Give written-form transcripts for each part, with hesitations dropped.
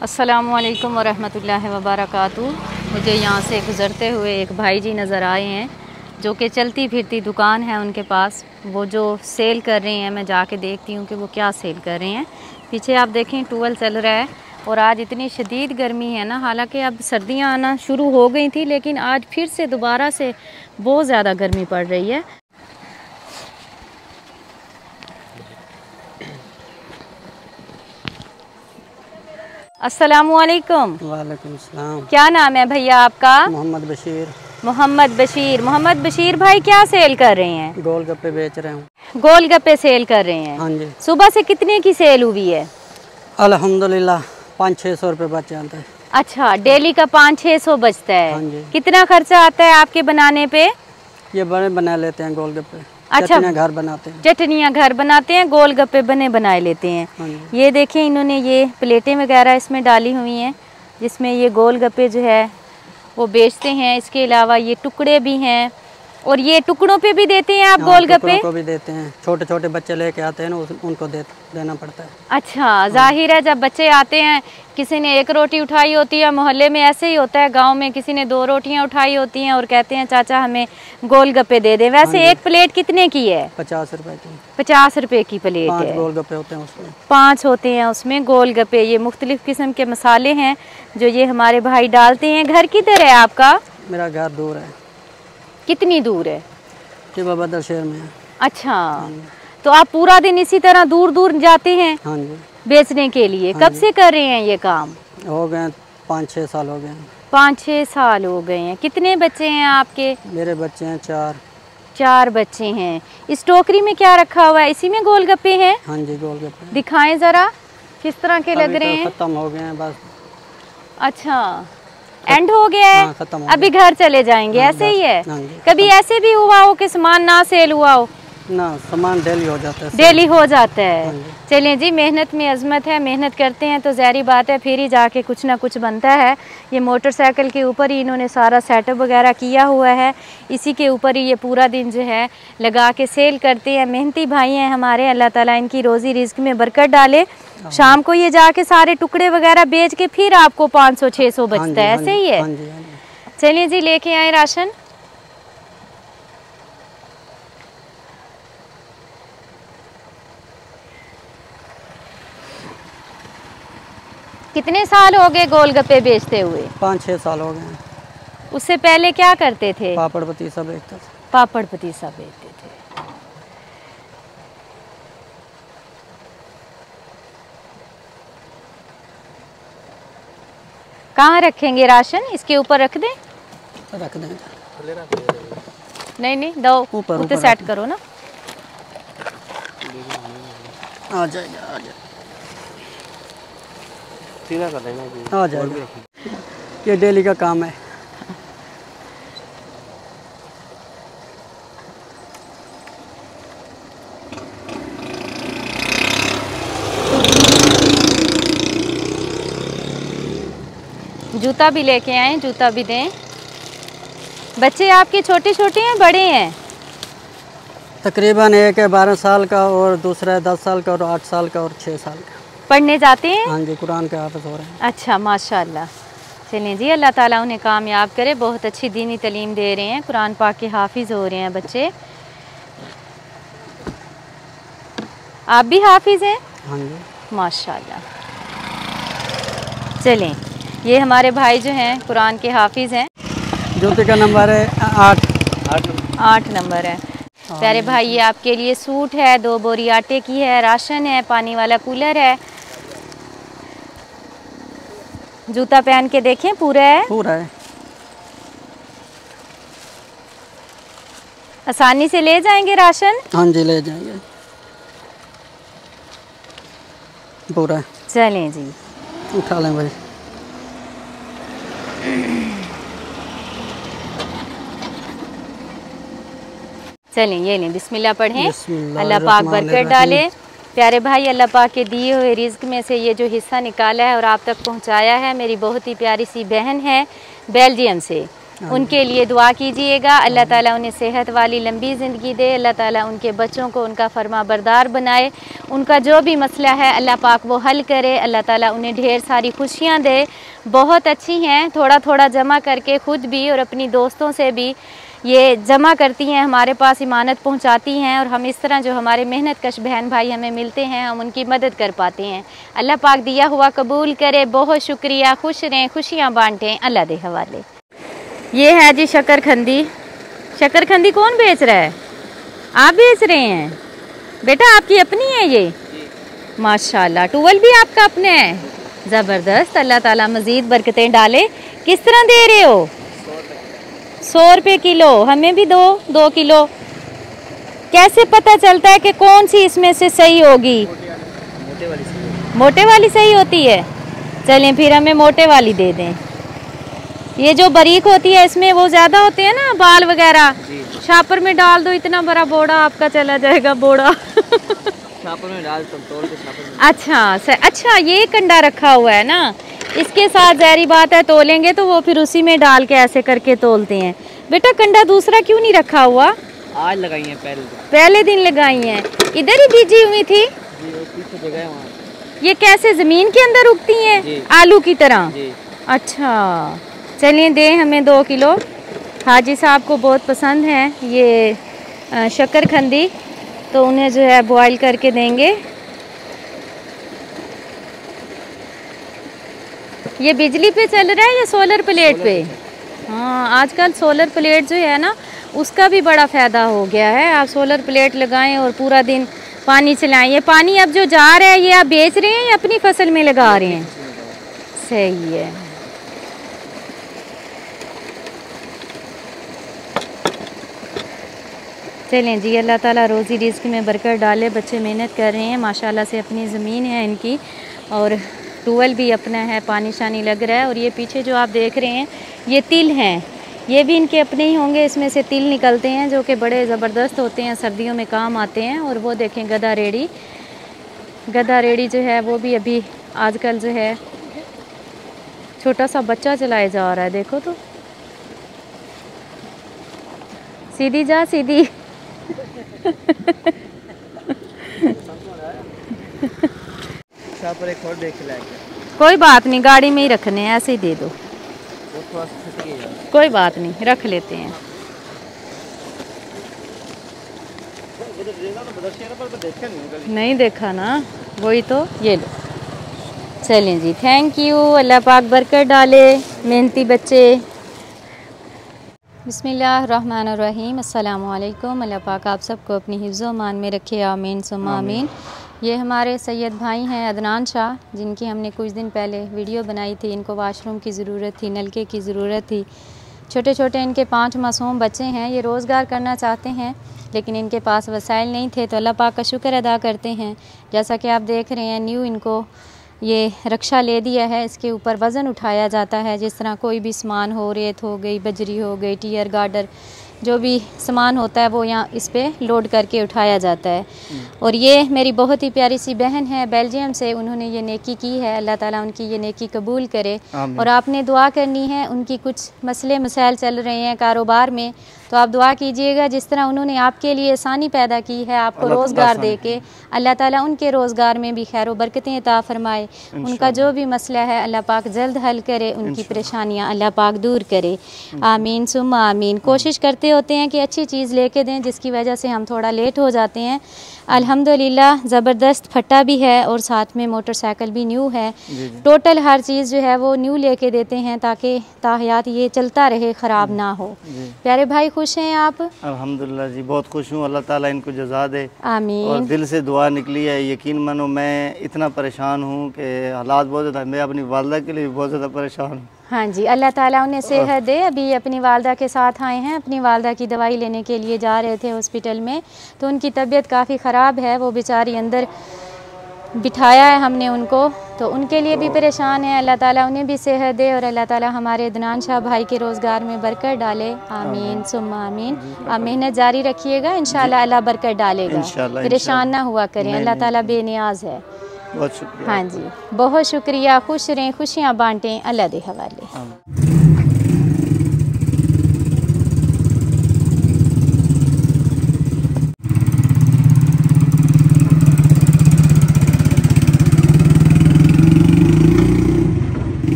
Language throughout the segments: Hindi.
अस्सलामुअलैकुम वरहमतुल्लाहि वबरकातुहू। मुझे यहाँ से गुज़रते हुए एक भाई जी नज़र आए हैं जो कि चलती फिरती दुकान है उनके पास। वो जो सेल कर रहे हैं, मैं जाके देखती हूँ कि वो क्या सेल कर रहे हैं। पीछे आप देखें टूवेल चल रहा है और आज इतनी शदीद गर्मी है ना। हालांकि अब सर्दियाँ आना शुरू हो गई थी, लेकिन आज फिर से दोबारा से बहुत ज़्यादा गर्मी पड़ रही है। अस्सलामुअलैकुम। वालेकुम सलाम। क्या नाम है भैया आपका? मोहम्मद बशीर। मोहम्मद बशीर। मोहम्मद बशीर भाई क्या सेल कर रहे हैं? गोलगप्पे बेच रहे हूँ। गोलगप्पे सेल कर रहे हैं। हाँ जी। सुबह से कितने की सेल हुई है? अल्हम्दुलिल्लाह 500-600 रुपये बच जाते हैं। अच्छा, डेली का 500-600 बचता है। हाँ जी। कितना खर्चा आता है आपके बनाने पे? ये बड़े बना लेते हैं गोलगप्पे। अच्छा, चटनियाँ घर बनाते हैं। चटनियाँ घर बनाते हैं, गोलगप्पे बनाए लेते हैं। हाँ जी। ये देखें, इन्होंने ये प्लेटें वगैरह इसमें डाली हुई हैं जिसमें ये गोलगप्पे जो है वो बेचते हैं। इसके अलावा ये टुकड़े भी हैं और ये टुकड़ों पे भी देते हैं आप गोलगप्पे? को भी देते हैं। छोटे छोटे बच्चे लेके आते हैं ना, उनको देना पड़ता है। अच्छा, जाहिर है जब बच्चे आते हैं, किसी ने एक रोटी उठाई होती है, मोहल्ले में ऐसे ही होता है, गांव में किसी ने 2 रोटियां उठाई होती हैं और कहते हैं चाचा हमें गोलगप्पे दे दें। वैसे एक प्लेट कितने की है? 50 रुपए की। 50 रुपए की प्लेट है। 5 गोलगप्पे होते हैं उसमें। 5 होते हैं उसमें गोलगप्पे। ये मुख्तलिफ किस्म के मसाले हैं जो ये हमारे भाई डालते हैं। घर किधर है आपका? मेरा घर दूर है। कितनी दूर है? बदर शहर में है। अच्छा, तो आप पूरा दिन इसी तरह दूर दूर जाते हैं? हाँ जी। बेचने के लिए? कब से कर रहे हैं ये काम? हो गए 5-6 साल हो गए। 5-6 साल हो गए हैं। कितने बच्चे हैं आपके? मेरे बच्चे हैं 4 बच्चे हैं। इस टोकरी में क्या रखा हुआ है? इसी में गोलगप्पे हैं? हाँ जी, गोलगप्पे। दिखाएं जरा किस तरह के लग रहे हैं। खत्म हो गए हैं बस। अच्छा, एंड हो गया है। हाँ, खत्म हो अभी घर चले जाएंगे। हाँ, ऐसे ही है। हाँ, कभी ऐसे भी हुआ हो कि सामान ना सेल हुआ हो? ना, सामान डेली हो जाता है। डेली हो जाता है। हाँ, चलें जी, मेहनत में अजमत है। मेहनत करते हैं तो ज़ाहिर बात है फिर ही जाके कुछ ना कुछ बनता है। ये मोटरसाइकिल के ऊपर ही इन्होंने सारा सेटअप वगैरह किया हुआ है। इसी के ऊपर ही ये पूरा दिन जो है लगा के सेल करते हैं। मेहनती भाई हैं हमारे, अल्लाह ताला इनकी रोज़ी रिज़्क में बरकत डाले। शाम को ये जाके सारे टुकड़े वगैरह बेच के फिर आपको 500-600 बचता है। ऐसे ही है। चलिए जी, लेके आए राशन। कितने साल हो गए गोलगप्पे बेचते हुए? 5-6 साल हो गए। उससे पहले क्या करते थे? पापड़ पतीसा बेचते थे। पापड़ पतीसा बेचते थे। कहाँ रखेंगे राशन? इसके ऊपर रख दें? रख दें। नहीं, दो ऊपर सेट करो ना। आ जाएगा, आ जाएगा। ये डेली का काम है। जूता भी लेके आए, जूता भी दें। बच्चे आपके छोटे छोटे हैं बड़े हैं? तकरीबन एक है 12 साल का और दूसरा है 10 साल का और 8 साल का और 6 साल का। पढ़ने जाते हैं? हाँ जी, कुरान के हाफिज हो रहे हैं। अच्छा, माशाल्लाह। चलें जी, अल्लाह ताला उन्हें कामयाब करे। बहुत अच्छी दीनी तालीम दे रहे हैं, कुरान पाक के हाफिज हो रहे हैं बच्चे। आप भी हाफिज हैं? हाँ जी, माशाल्लाह। चलें, ये हमारे भाई जो हैं कुरान के हाफिज हैं। जूते का नंबर है 8 नंबर है। प्यारे भाई, ये आपके लिए सूट है, 2 बोरी आटे की है, राशन है, पानी वाला कूलर है। जूता पहन के देखें, पूरा है? पूरा है। आसानी से ले जाएंगे राशन? हाँ जी, ले जाएंगे। पूरा है। चलें जी, उठा लें भाई। चलें, ये लें, बिस्मिल्लाह पढ़ें। बिस्मिल्लाह अल्लाह पाक बरकत डाले। प्यारे भाई, अल्लाह पाक के दिए हुए रिज़्क में से ये जो हिस्सा निकाला है और आप तक पहुंचाया है, मेरी बहुत ही प्यारी सी बहन है बेल्जियम से। उनके लिए दुआ कीजिएगा। अल्लाह ताला उन्हें सेहत वाली लंबी ज़िंदगी दे। अल्लाह ताला उनके बच्चों को उनका फरमा बरदार बनाए। उनका जो भी मसला है अल्लाह पाक वो हल करे। अल्लाह ताला उन्हें ढेर सारी खुशियाँ दे। बहुत अच्छी हैं, थोड़ा थोड़ा जमा करके ख़ुद भी और अपनी दोस्तों से भी ये जमा करती हैं, हमारे पास इमानत पहुंचाती हैं। और हम इस तरह जो हमारे मेहनत कश बहन भाई हमें मिलते हैं, हम उनकी मदद कर पाते हैं। अल्लाह पाक दिया हुआ कबूल करे। बहुत शुक्रिया। खुश रहें, खुशियाँ बांटें। अल्लाह दे हवाले। ये है जी शकरखंदी। शकरखंदी कौन बेच रहा है? आप बेच रहे हैं? बेटा आपकी अपनी है ये? माशाल्लाह। टूवल भी आपका अपने है? ज़बरदस्त। अल्लाह ताला मज़ीद बरकतें डाले। किस तरह दे रहे हो? 100 रुपये किलो। हमें भी दो 2 किलो। कैसे पता चलता है कि कौन सी इसमें से सही होगी? मोटे वाली सही होती है। चलें फिर हमें मोटे वाली दे दें। ये जो बारीक होती है इसमें वो ज़्यादा होते हैं ना बाल वगैरह। शापर में डाल दो, इतना बड़ा बोड़ा आपका चला जाएगा बोड़ा। शापर में डाल तो तोड़ के शापर में। अच्छा ये कंडा रखा हुआ है ना, इसके साथ ज़ाहिर बात है तोलेंगे तो वो फिर उसी में डाल के ऐसे करके तोलते हैं। बेटा कंडा दूसरा क्यों नहीं रखा हुआ? आज लगाई है, पहले दिन लगाई हैं। इधर ही बीजी हुई थी? जी, वो पीछे जगह है वहाँ। ये कैसे ज़मीन के अंदर उगती हैं आलू की तरह? जी। अच्छा चलिए दें हमें 2 किलो। हाजी साहब को बहुत पसंद है ये शकरखंदी, तो उन्हें जो है बॉयल करके देंगे। ये बिजली पे चल रहा है या सोलर प्लेट पे? हाँ आजकल सोलर प्लेट जो है ना उसका भी बड़ा फ़ायदा हो गया है। आप सोलर प्लेट लगाएं और पूरा दिन पानी चलाएं। ये पानी अब जो जा रहा है ये आप बेच रहे हैं या अपनी फसल में लगा रहे हैं? सही है। चलें जी, अल्लाह ताला रोज़ी रिज़्क़ में बरकत डाले। बच्चे मेहनत कर रहे हैं माशाल्लाह से, अपनी ज़मीन है इनकी और टूवल भी अपना है, पानी शानी लग रहा है। और ये पीछे जो आप देख रहे हैं ये तिल हैं, ये भी इनके अपने ही होंगे। इसमें से तिल निकलते हैं जो कि बड़े ज़बरदस्त होते हैं, सर्दियों में काम आते हैं। और वो देखें गधा रेड़ी, गधा रेड़ी जो है वो भी अभी आजकल जो है छोटा सा बच्चा चलाया जा रहा है। देखो तो सीधी जा सीधी। पर एक और देख लाएगा। कोई बात नहीं, गाड़ी में ही रखने हैं, ऐसे ही दे दो। वो थोड़ा सा कोई बात नहीं, रख लेते हैं। नहीं देखा ना, वही तो। ये लो। चलें जी, थैंक यू। अल्लाह पाक बरकत डाले, मेहनती बच्चे। बिस्मिल्लाहिर्रहमानिर्रहीम। अस्सलामु अलैकुम। अल्लाह पाक आप सबको अपनी हिफ्ज़ व मान में रखे, आमीन सुम्मा आमीन। ये हमारे सैयद भाई हैं अदनान शाह, जिनकी हमने कुछ दिन पहले वीडियो बनाई थी। इनको वाशरूम की ज़रूरत थी, नलके की ज़रूरत थी। छोटे छोटे इनके 5 मासूम बच्चे हैं। ये रोज़गार करना चाहते हैं लेकिन इनके पास वसाइल नहीं थे, तो अल्लाह पाक का शुक्र अदा करते हैं। जैसा कि आप देख रहे हैं न्यू इनको ये रक्षा ले दिया है, इसके ऊपर वज़न उठाया जाता है। जिस तरह कोई भी सामान हो, रेत हो गई, बजरी हो गई, टीयर गार्डर, जो भी सामान होता है वो यहाँ इस पे लोड करके उठाया जाता है। और ये मेरी बहुत ही प्यारी सी बहन है बेल्जियम से, उन्होंने ये नेकी की है। अल्लाह ताला उनकी ये नेकी कबूल करे। और आपने दुआ करनी है। उनकी कुछ मसले मसाइल चल रहे हैं कारोबार में, तो आप दुआ कीजिएगा। जिस तरह उन्होंने आपके लिए आसानी पैदा की है, आपको रोज़गार दे के, अल्लाह ताला उनके रोज़गार में भी खैर व बरकतें अता फरमाए। उनका जो भी मसला है अल्लाह पाक जल्द हल करे, उनकी परेशानियाँ अल्लाह पाक दूर करे। आमीन सुम्मा आमीन। कोशिश करते होते हैं कि अच्छी चीज़ लेके दें, जिसकी वजह से हम थोड़ा लेट हो जाते हैं। अल्हम्दुलिल्लाह ज़बरदस्त फटा भी है और साथ में मोटरसाइकिल भी न्यू है। टोटल हर चीज़ जो है वो न्यू लेके देते हैं ताकि ताहयात ये चलता रहे, ख़राब ना हो। प्यारे भाई खुश हैं आप? अल्हम्दुलिल्लाह जी, बहुत खुश हूँ। अल्लाह ताला इनको जज़ा दे। आमीन। और दिल से दुआ निकली है। यकीन मानो मैं इतना परेशान हूँ कि हालात बहुत ज़्यादा, मैं अपनी वालदा के लिए बहुत ज़्यादा परेशान हूँ। हाँ जी, अल्लाह ताला उन्हें सेहत दे। अभी अपनी वालदा के साथ आए हैं, अपनी वालदा की दवाई लेने के लिए जा रहे थे हॉस्पिटल में, तो उनकी तबीयत काफ़ी ख़राब है। वो बेचारी अंदर बिठाया है हमने उनको, तो उनके लिए भी परेशान है। अल्लाह ताला उन्हें भी सेहत दे और अल्लाह ताला हमारे अदनान शाह भाई के रोज़गार में बरकत डाले। आमीन सुम्मा आमीन। आप मेहनत जारी रखिएगा, इंशाल्लाह अल्लाह बरकत डालेगा। परेशान ना हुआ करें, अल्लाह ताला बेनियाज है। बहुत शुक्रिया। हाँ जी, बहुत शुक्रिया। खुश रहें, खुशियाँ बांटें। अल्लाह दे हवाले।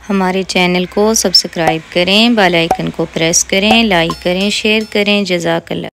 हमारे चैनल को सब्सक्राइब करें, बेल आइकन को प्रेस करें, लाइक करें, शेयर करें। जज़ाकल्लाह।